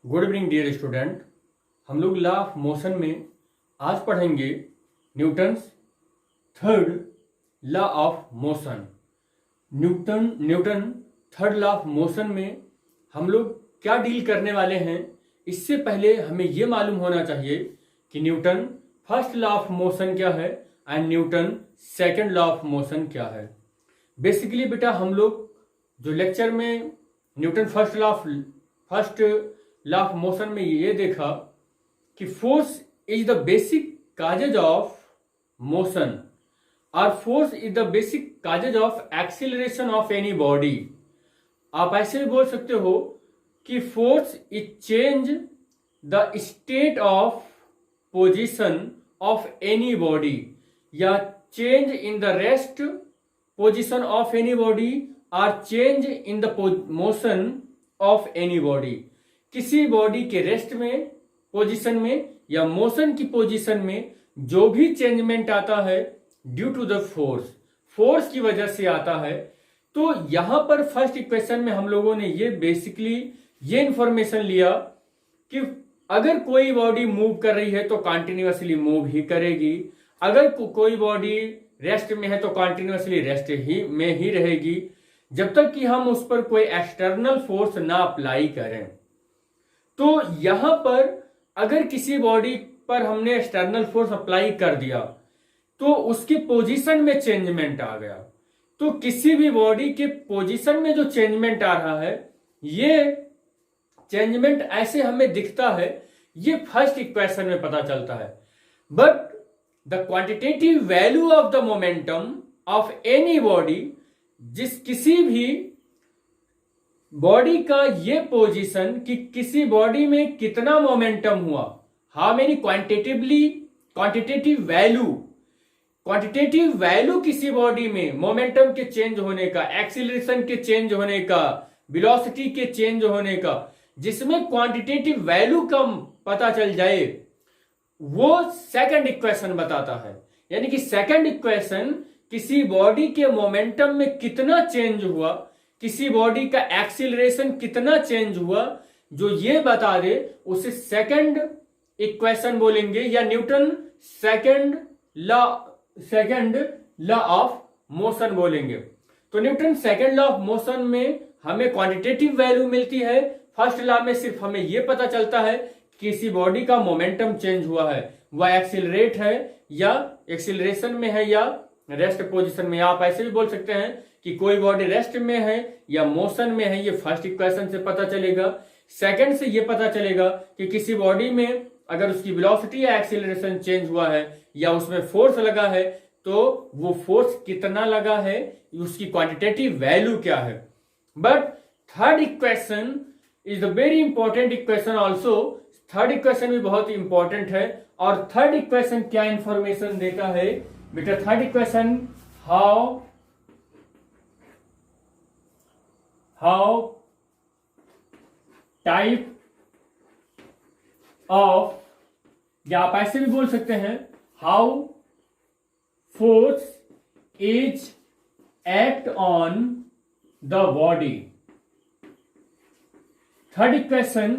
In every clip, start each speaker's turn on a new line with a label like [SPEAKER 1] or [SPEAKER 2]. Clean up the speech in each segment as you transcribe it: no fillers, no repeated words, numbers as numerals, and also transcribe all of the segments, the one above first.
[SPEAKER 1] Good evening dear student. हम लोग law of motion में आज पढ़ेंगे Newton's third law of motion. Newton third law of motion में हम लोग क्या डील करने वाले हैं, इससे पहले हमें यह मालूम होना चाहिए कि Newton first law of motion क्या है and Newton second law of motion क्या है। बेसिकली बेटा हम लोग जो लेक्चर में Newton first law of motion में ये देखा कि force is the basic causes of motion और force is the basic causes of acceleration of any body. आप ऐसे भी बोल सकते हो कि force is change the state of position of any body या change in the rest position of any body और change in the motion of any body. किसी बॉडी के रेस्ट में पोजीशन में या मोशन की पोजीशन में जो भी चेंजमेंट आता है ड्यू टू द फोर्स की वजह से आता है। तो यहां पर फर्स्ट इक्वेशन में हम लोगों ने ये बेसिकली ये इंफॉर्मेशन लिया कि अगर कोई बॉडी मूव कर रही है तो कॉन्टिन्यूअसली मूव ही करेगी, अगर कोई बॉडी रेस्ट में है तो कॉन्टिन्यूअसली रेस्ट ही में ही रहेगी, जब तक कि हम उस पर कोई एक्सटर्नल फोर्स ना अप्लाई करें। तो यहां पर अगर किसी बॉडी पर हमने एक्सटर्नल फोर्स अप्लाई कर दिया तो उसकी पोजीशन में चेंजमेंट आ गया। तो किसी भी बॉडी के पोजीशन में जो चेंजमेंट आ रहा है, ये चेंजमेंट ऐसे हमें दिखता है, ये फर्स्ट इक्वेशन में पता चलता है। But the quantitative value of the momentum of any body, जिस किसी भी बॉडी का ये पोजीशन कि किसी बॉडी में कितना मोमेंटम हुआ, हाउ मेनी क्वांटिटेटिव वैल्यू किसी बॉडी में मोमेंटम के चेंज होने का, एक्सीलरेशन के चेंज होने का, वेलोसिटी के चेंज होने का, जिसमें क्वांटिटेटिव वैल्यू का पता चल जाए, वो सेकंड इक्वेशन बताता है। यानी कि सेकंड इक्वेशन किसी बॉडी के मोमेंटम में कितना चेंज हुआ, किसी बॉडी का एक्सीलरेशन कितना चेंज हुआ, जो ये बता दे उसे सेकंड इक्वेशन बोलेंगे या Newton second law of motion बोलेंगे। तो Newton second law of motion में हमें क्वांटिटेटिव वैल्यू मिलती है। फर्स्ट लॉ में सिर्फ हमें यह पता चलता है कि किसी बॉडी का मोमेंटम चेंज हुआ है, वह एक्सीलरेट है या एक्सीलरेशन में है या रेस्ट पोजीशन में। आप ऐसे भी बोल सकते हैं कि कोई बॉडी रेस्ट में है या मोशन में है, ये फर्स्ट इक्वेशन से पता चलेगा। सेकंड से ये पता चलेगा कि किसी बॉडी में अगर उसकी वेलोसिटी या एक्सीलरेशन चेंज हुआ है या उसमें फोर्स लगा है तो वो फोर्स कितना लगा है, उसकी क्वांटिटेटिव वैल्यू क्या है। But third equation is the very important equation also. Third equation भी बहुत इंपॉर्टेंट है। और थर्ड इक्वेशन क्या इंफॉर्मेशन देता है बेटा? Third equation how type of, या आप ऐसे भी बोल सकते हैं how force is act on the body. Third equation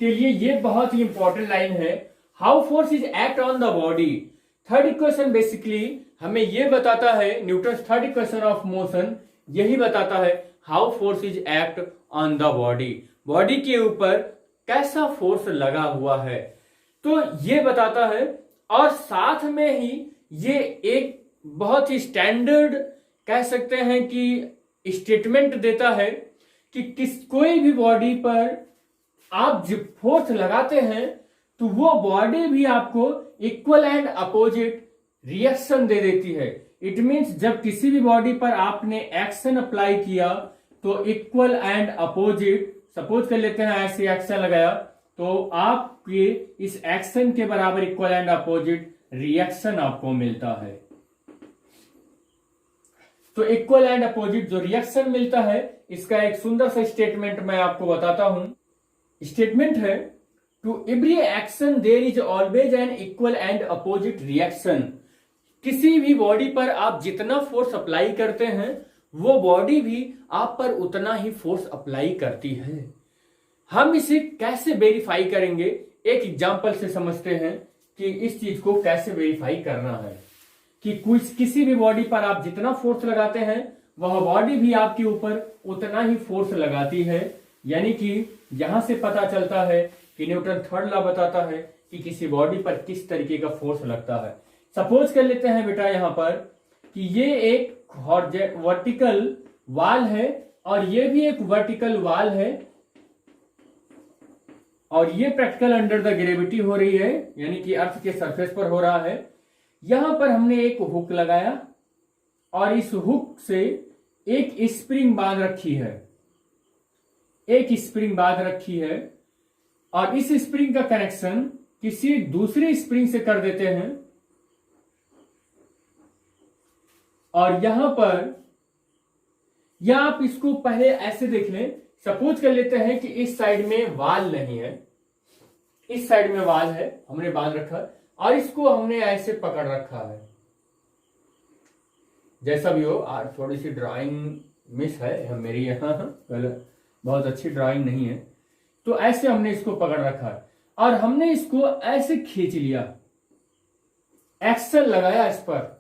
[SPEAKER 1] के लिए ये बहुत ही इंपॉर्टेंट लाइन है, how force is act on the body. Third equation basically हमें यह बताता है, Newton third equation of motion यही बताता है how force is act on the body, body के ऊपर कैसा फोर्स लगा हुआ है, तो ये बताता है। और साथ में ही ये एक बहुत ही स्टैंडर्ड कह सकते हैं कि स्टेटमेंट देता है कि कोई भी बॉडी पर आप जब फोर्स लगाते हैं तो वो बॉडी भी आपको इक्वल एंड अपोजिट रिएक्शन दे देती है। इट मीन्स जब किसी भी बॉडी पर आपने एक्शन अप्लाई किया तो इक्वल एंड अपोजिट, सपोज कर लेते हैं ऐसे एक्शन लगाया तो आपके इस एक्शन के बराबर इक्वल एंड अपोजिट रिएक्शन आपको मिलता है। तो इक्वल एंड अपोजिट जो रिएक्शन मिलता है, इसका एक सुंदर सा स्टेटमेंट मैं आपको बताता हूं। स्टेटमेंट है, to every action there is always an equal and opposite reaction. किसी भी बॉडी पर आप जितना फोर्स अप्लाई करते हैं वो बॉडी भी आप पर उतना ही फोर्स अप्लाई करती है। हम इसे कैसे वेरीफाई करेंगे, एक एग्जांपल से समझते हैं कि इस चीज को कैसे वेरीफाई करना है। कि किसी भी बॉडी पर आप जितना फोर्स लगाते हैं वह बॉडी भी आपके ऊपर उतना ही फोर्स लगाती है। यानी कि यहां से पता चलता है कि न्यूटन थर्ड लॉ बताता है कि किसी बॉडी पर किस तरीके का फोर्स लगता है। सपोज कर लेते हैं बेटा यहां पर कि ये एक वर्टिकल वाल है और ये भी एक वर्टिकल वाल है और ये प्रैक्टिकल अंडर द ग्रेविटी हो रही है, यानी कि अर्थ के सरफेस पर हो रहा है। यहां पर हमने एक हुक लगाया और इस हुक से एक स्प्रिंग बांध रखी है, एक स्प्रिंग बांध रखी है और इस स्प्रिंग का कनेक्शन किसी दूसरी स्प्रिंग से कर देते हैं। और यहां पर या आप इसको पहले ऐसे देख लें, सपोज कर लेते हैं कि इस साइड में वाल नहीं है, इस साइड में वाल है, हमने बांध रखा है और इसको हमने ऐसे पकड़ रखा है। जैसा भी हो, आज थोड़ी सी ड्राइंग मिस है मेरी यहाँ, बहुत अच्छी ड्राइंग नहीं है। तो ऐसे हमने इसको पकड़ रखा है और हमने इसको ऐसे खींच लिया, एक्शन लगाया इस पर।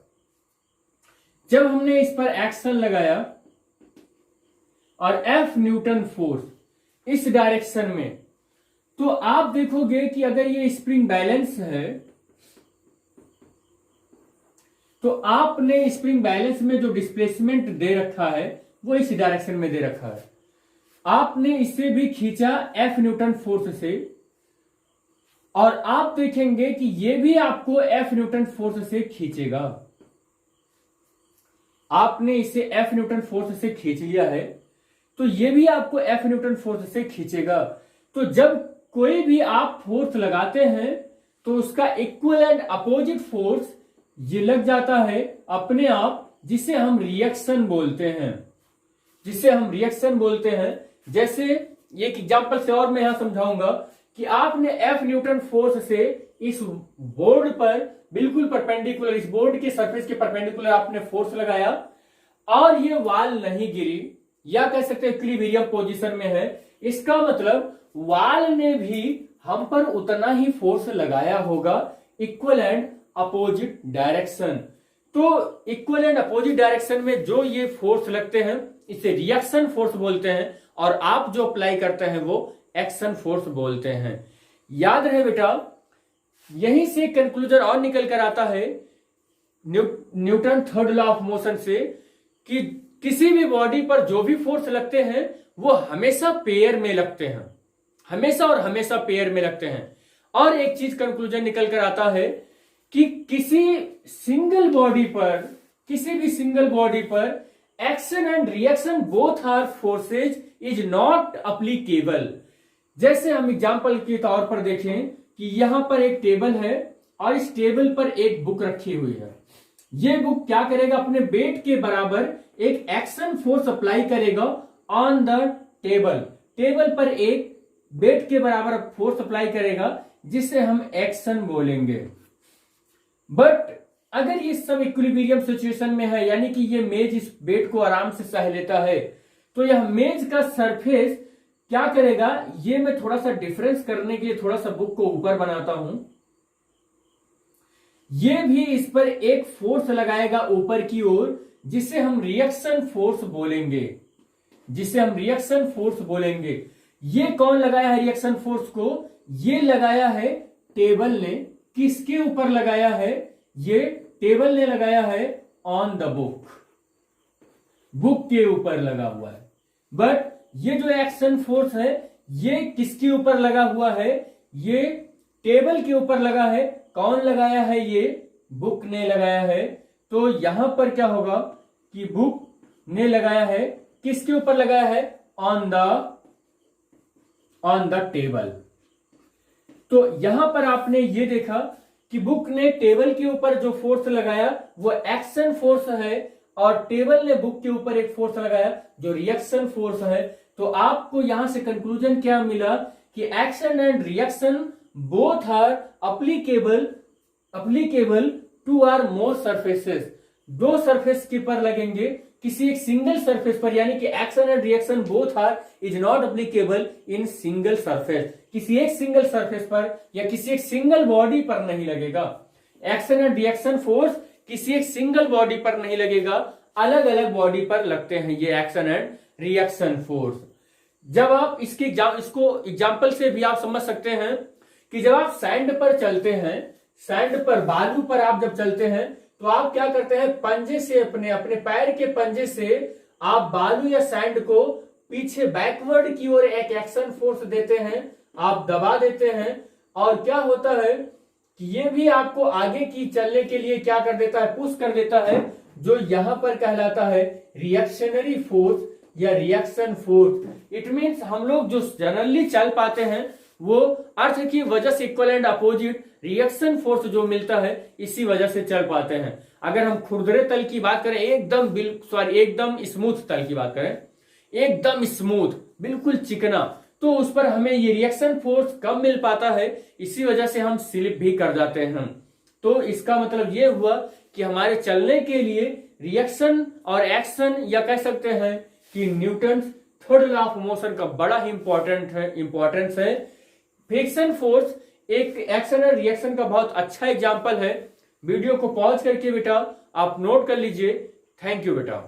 [SPEAKER 1] जब हमने इस पर एक्शन लगाया और F न्यूटन फोर्स इस डायरेक्शन में, तो आप देखोगे कि अगर ये स्प्रिंग बैलेंस है तो आपने स्प्रिंग बैलेंस में जो डिस्प्लेसमेंट दे रखा है वो इस डायरेक्शन में दे रखा है। आपने इसे भी खींचा F न्यूटन फोर्स से और आप देखेंगे कि ये भी आपको F न्यूटन फोर्स से खींचेगा। आपने इसे F न्यूटन फोर्स से खींच लिया है तो ये भी आपको F न्यूटन फोर्स से खींचेगा। तो जब कोई भी आप फोर्स लगाते हैं तो उसका इक्वल एंड अपोजिट फोर्स ये लग जाता है अपने आप, जिसे हम रिएक्शन बोलते हैं, जिसे हम रिएक्शन बोलते हैं। जैसे एक एग्जांपल से और मैं यहां समझाऊंगा कि आपने F न्यूटन फोर्स से इस बोर्ड पर बिल्कुल परपेंडिकुलर, इस बोर्ड के सरफेस के परपेंडिकुलर आपने फोर्स लगाया और ये वाल नहीं गिरी, या कह सकते हैं इक्विलिब्रियम पोजीशन में है। इसका मतलब वाल ने भी हम पर उतना ही फोर्स लगाया होगा, इक्वल एंड अपोजिट डायरेक्शन। तो इक्वल एंड अपोजिट डायरेक्शन में जो ये फोर्स लगते हैं इसे रिएक्शन फोर्स बोलते हैं और आप जो अप्लाई करते हैं वो एक्शन फोर्स बोलते हैं। याद रहे बेटा, यहीं से कंक्लूजन और निकल कर आता है Newton third law of motion से कि किसी भी बॉडी पर जो भी फोर्स लगते हैं वो हमेशा पेयर में लगते हैं, हमेशा और हमेशा पेयर में लगते हैं। और एक चीज कंक्लूजन निकल कर आता है कि किसी भी सिंगल बॉडी पर action and reaction both are forces is not applicable. जैसे हम एग्जांपल के तौर पर देखें कि यहां पर एक टेबल है और इस टेबल पर एक बुक रखी हुई है। ये बुक क्या करेगा, अपने वेट के बराबर एक एक्शन फोर्स अप्लाई करेगा ऑन द टेबल। टेबल पर एक वेट के बराबर फोर्स अप्लाई करेगा जिसे हम एक्शन बोलेंगे। बट अगर ये सब इक्विलिब्रियम सिचुएशन में है, यानी कि ये मेज इस वेट को आराम से सह लेता है, तो यह मेज का सरफेस क्या करेगा, ये मैं थोड़ा सा डिफरेंस करने के लिए थोड़ा सा बुक को ऊपर बनाता हूं। ये भी इस पर एक फोर्स लगाएगा ऊपर की ओर जिसे हम रिएक्शन फोर्स बोलेंगे, जिसे हम रिएक्शन फोर्स बोलेंगे। ये कौन लगाया है रिएक्शन फोर्स को, ये लगाया है टेबल ने। किसके ऊपर लगाया है, ये टेबल ने लगाया है ऑन द बुक, बुक के ऊपर लगा हुआ है। बट ये जो एक्शन फोर्स है ये किसके ऊपर लगा हुआ है, ये टेबल के ऊपर लगा है। कौन लगाया है, ये बुक ने लगाया है। तो यहां पर क्या होगा कि बुक ने लगाया है, किसके ऊपर लगाया है, ऑन द टेबल। तो यहां पर आपने ये देखा कि बुक ने टेबल के ऊपर जो फोर्स लगाया वो एक्शन फोर्स है और टेबल ने बुक के ऊपर एक फोर्स लगाया जो रिएक्शन फोर्स है। तो आपको यहां से कंक्लूजन क्या मिला कि action and reaction both are applicable two or more surfaces. दो सरफेस के पर लगेंगे किसी एक सिंगल सरफेस पर, यानी कि action and reaction both are is not applicable in single surface. किसी एक सिंगल सरफेस पर या किसी एक सिंगल बॉडी पर नहीं लगेगा। एक्शन एंड रिएक्शन फोर्स किसी एक सिंगल बॉडी पर नहीं लगेगा, अलग अलग बॉडी पर लगते हैं ये एक्शन एंड रिएक्शन फोर्स। जब आप इसको एग्जाम्पल से भी आप समझ सकते हैं कि जब आप सैंड पर चलते हैं, सैंड पर, बालू पर आप जब चलते हैं तो आप क्या करते हैं, पंजे से, अपने पैर के पंजे से आप बालू या सैंड को पीछे बैकवर्ड की ओर एक एक्शन फोर्स देते हैं, आप दबा देते हैं, और क्या होता है कि ये भी आपको आगे की चलने के लिए क्या कर देता है, पुश कर देता है, जो यहां पर कहलाता है रिएक्शनरी फोर्स या रिएक्शन फोर्स। इट मीन्स हम लोग जो जनरली चल पाते हैं वो अर्थ की वजह से equal and opposite reaction force जो मिलता है इसी वजह से चल पाते हैं। अगर हम खुरदरे तल की बात करें, एकदम स्मूथ तल की बात करें, एकदम स्मूथ, बिल्कुल चिकना, तो उस पर हमें ये रिएक्शन फोर्स कम मिल पाता है, इसी वजह से हम स्लिप भी कर जाते हैं। तो इसका मतलब ये हुआ कि हमारे चलने के लिए रिएक्शन और एक्शन, या कह सकते हैं कि Newton third law of motion का बड़ा ही इंपॉर्टेंस है। फ्रिक्शन फोर्स एक एक्शन और रिएक्शन का बहुत अच्छा एग्जाम्पल है। वीडियो को पॉज करके बेटा आप नोट कर लीजिए। थैंक यू बेटा।